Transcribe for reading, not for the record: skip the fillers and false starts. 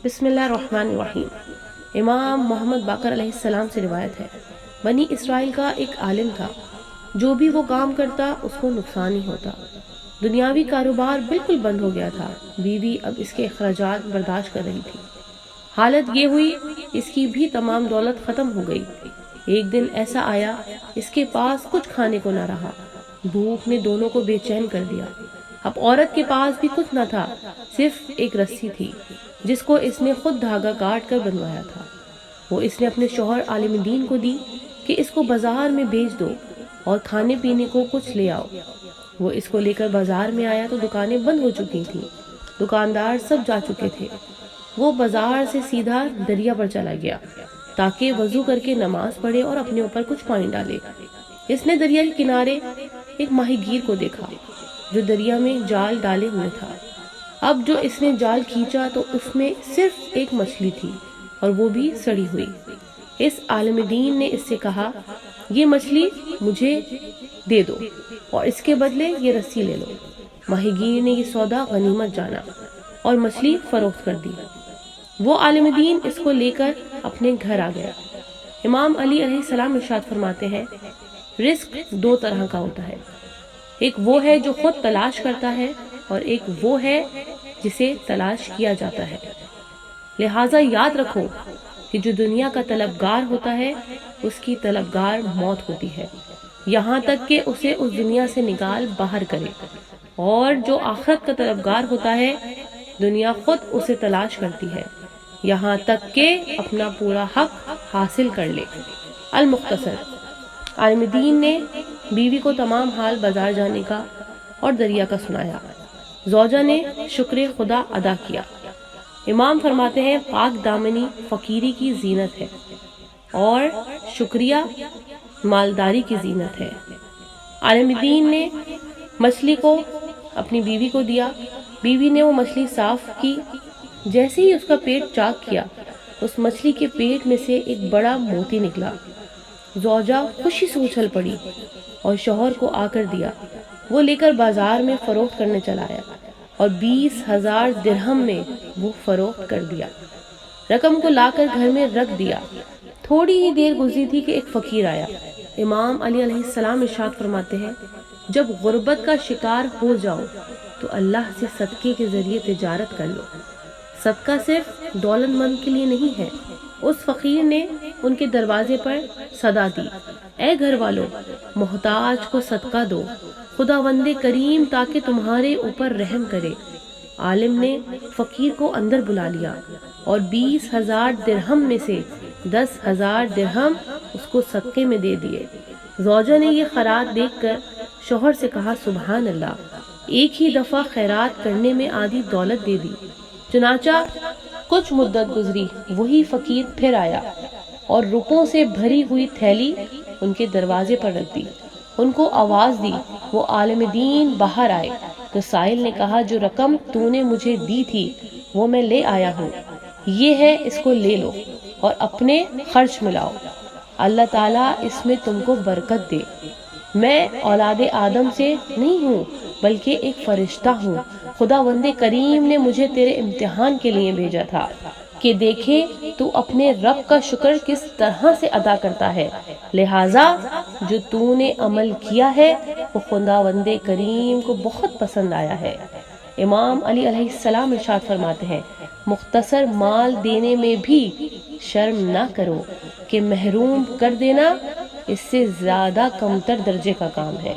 بسم اللہ الرحمن الرحیم۔ امام محمد باقر علیہ السلام سے روایت ہے، بنی اسرائیل کا ایک عالم تھا، جو بھی وہ کام کرتا اس کو نقصان ہی ہوتا۔ دنیاوی کاروبار بالکل بند ہو گیا تھا، بیوی اب اس کے اخراجات برداشت کر رہی تھی۔ حالت یہ ہوئی اس کی بھی تمام دولت ختم ہو گئی۔ ایک دن ایسا آیا اس کے پاس کچھ کھانے کو نہ رہا، بھوک نے دونوں کو بے چین کر دیا۔ اب عورت کے پاس بھی کچھ نہ تھا، صرف ایک رسی تھی جس کو اس نے خود دھاگا کاٹ کر بنوایا تھا۔ وہ اس نے اپنے شوہر عالم دین کو دی کہ اس کو بازار میں بیچ دو اور کھانے پینے کو کچھ لے آؤ۔ وہ اس کو لے کر بازار میں آیا تو دکانیں بند ہو چکی تھیں، دکاندار سب جا چکے تھے۔ وہ بازار سے سیدھا دریا پر چلا گیا تاکہ وضو کر کے نماز پڑھے اور اپنے اوپر کچھ پانی ڈالے۔ اس نے دریا کے کنارے ایک ماہی گیر کو دیکھا جو دریا میں جال ڈالے ہوئے تھا۔ اب جو اس نے جال کھینچا تو اس میں صرف ایک مچھلی تھی اور وہ بھی سڑی ہوئی۔ اس عالم دین نے اس سے کہا، یہ مچھلی مجھے دے دو اور اس کے بدلے یہ رسی لے لو۔ ماہی گیر نے یہ سودا غنیمت جانا اور مچھلی فروخت کر دی۔ وہ عالم دین اس کو لے کر اپنے گھر آ گیا۔ امام علی علیہ السلام ارشاد فرماتے ہیں، رزق دو طرح کا ہوتا ہے، ایک وہ ہے جو خود تلاش کرتا ہے اور ایک وہ ہے جسے تلاش کیا جاتا ہے۔ لہٰذا یاد رکھو کہ جو دنیا کا طلبگار ہوتا ہے اس کی طلبگار موت ہوتی ہے، یہاں تک کہ اسے اس دنیا سے نکال باہر کرے، اور جو آخرت کا طلبگار ہوتا ہے دنیا خود اسے تلاش کرتی ہے یہاں تک کہ اپنا پورا حق حاصل کر لے۔ المختصر، عالم دین نے بیوی کو تمام حال بازار جانے کا اور دریا کا سنایا۔ زوجہ نے شکر خدا ادا کیا۔ امام فرماتے ہیں، پاک دامنی فقیری کی زینت ہے اور شکریہ مالداری کی زینت ہے۔ عالم دین نے مچھلی کو اپنی بیوی کو دیا، بیوی نے وہ مچھلی صاف کی۔ جیسے ہی اس کا پیٹ چاک کیا، اس مچھلی کے پیٹ میں سے ایک بڑا موتی نکلا۔ زوجہ خوشی سے اچھل پڑی اور شوہر کو آ کر دیا۔ وہ لے کر بازار میں فروخت کرنے چلا آیا اور 20,000 درہم میں وہ فروخت کر دیا۔ رقم کو لا کر گھر میں رکھ دیا۔ تھوڑی ہی دیر گزری تھی کہ ایک فقیر آیا۔ امام علی علیہ السلام ارشاد فرماتے ہیں، جب غربت کا شکار ہو جاؤ تو اللہ سے صدقے کے ذریعے تجارت کر لو۔ صدقہ صرف دولت مند کے لیے نہیں ہے۔ اس فقیر نے ان کے دروازے پر صدا دی، اے گھر والوں، محتاج کو صدقہ دو، خداوند کریم تاکہ تمہارے اوپر رحم کرے۔ عالم نے فقیر کو اندر بلا لیا اور 20,000 درہم میں سے 10,000 درہم اس کو صدقے میں دے دیے۔ زوجہ نے یہ خیرات دیکھ کر شوہر سے کہا، سبحان اللہ، ایک ہی دفعہ خیرات کرنے میں آدھی دولت دے دی۔ چنانچہ کچھ مدت گزری، وہی فقیر پھر آیا اور روپوں سے بھری ہوئی تھیلی ان کے دروازے پر رکھ دی۔ ان کو آواز دی، وہ عالم دین باہر آئے تو سائل نے کہا، جو رقم تو نے مجھے دی تھی وہ میں لے آیا ہوں، یہ ہے، اس کو لے لو اور اپنے خرچ میں لاؤ، اللہ تعالیٰ اس میں تم کو برکت دے۔ میں اولاد آدم سے نہیں ہوں بلکہ ایک فرشتہ ہوں، خداوند کریم نے مجھے تیرے امتحان کے لیے بھیجا تھا کہ دیکھے تو اپنے رب کا شکر کس طرح سے ادا کرتا ہے، لہٰذا جو تو نے عمل کیا ہے وہ خداوند کریم کو بہت پسند آیا ہے۔ امام علی علیہ السلام ارشاد فرماتے ہیں، مختصر مال دینے میں بھی شرم نہ کرو کہ محروم کر دینا اس سے زیادہ کمتر درجے کا کام ہے۔